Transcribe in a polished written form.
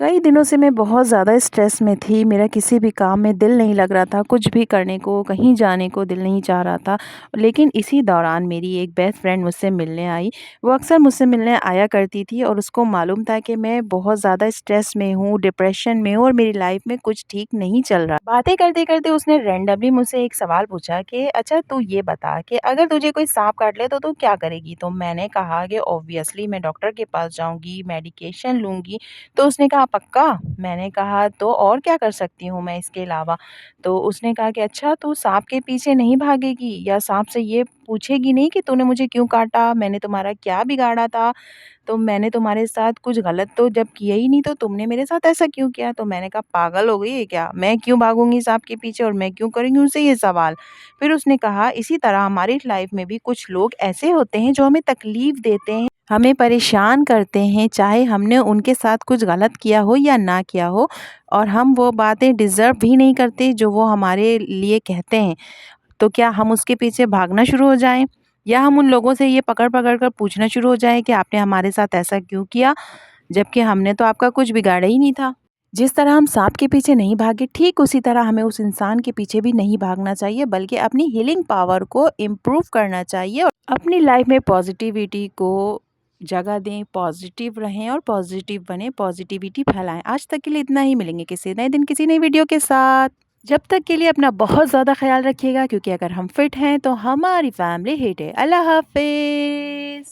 कई दिनों से मैं बहुत ज़्यादा स्ट्रेस में थी। मेरा किसी भी काम में दिल नहीं लग रहा था, कुछ भी करने को, कहीं जाने को दिल नहीं चाह रहा था। लेकिन इसी दौरान मेरी एक बेस्ट फ्रेंड मुझसे मिलने आई। वो अक्सर मुझसे मिलने आया करती थी और उसको मालूम था कि मैं बहुत ज़्यादा स्ट्रेस में हूँ, डिप्रेशन में हूँ और मेरी लाइफ में कुछ ठीक नहीं चल रहा। बातें करते-करते उसने रैंडमली मुझसे एक सवाल पूछा कि अच्छा तू ये बता कि अगर तुझे कोई साँप काट ले तो तू क्या करेगी? तो मैंने कहा कि ऑब्वियसली मैं डॉक्टर के पास जाऊँगी, मेडिकेशन लूँगी। तो उसने कहा पक्का? मैंने कहा तो और क्या कर सकती हूँ मैं इसके अलावा? तो उसने कहा कि अच्छा तू साँप के पीछे नहीं भागेगी या साँप से ये पूछेगी नहीं कि तूने मुझे क्यों काटा? मैंने तुम्हारा क्या बिगाड़ा था? तो मैंने तुम्हारे साथ कुछ गलत तो जब किया ही नहीं तो तुमने मेरे साथ ऐसा क्यों किया? तो मैंने कहा पागल हो गई है क्या? मैं क्यों भागूँगी साँप के पीछे और मैं क्यों करूँगी उनसे ये सवाल? फिर उसने कहा इसी तरह हमारी लाइफ में भी कुछ लोग ऐसे होते हैं जो हमें तकलीफ़ देते हैं, हमें परेशान करते हैं, चाहे हमने उनके साथ कुछ गलत किया हो या ना किया हो और हम वो बातें डिज़र्व भी नहीं करते जो वो हमारे लिए कहते हैं। तो क्या हम उसके पीछे भागना शुरू हो जाएँ? या हम उन लोगों से ये पकड़-पकड़ कर पूछना शुरू हो जाएँ कि आपने हमारे साथ ऐसा क्यों किया? जबकि हमने तो आपका कुछ बिगाड़ा ही नहीं था। जिस तरह हम साँप के पीछे नहीं भागे, ठीक उसी तरह हमें उस इंसान के पीछे भी नहीं भागना चाहिए, बल्कि अपनी हीलिंग पावर को इम्प्रूव करना चाहिए और अपनी लाइफ में पॉज़िटिविटी को जगह दें, पॉज़िटिव रहें और पॉज़िटिव बनें, पॉज़िटिविटी फैलाएँ। आज तक के लिए इतना ही, मिलेंगे किसी नए दिन किसी नई वीडियो के साथ। जब तक के लिए अपना बहुत ज़्यादा ख़्याल रखिएगा, क्योंकि अगर हम फिट हैं तो हमारी फैमिली हिट है। अल्लाह हाफ़िज़।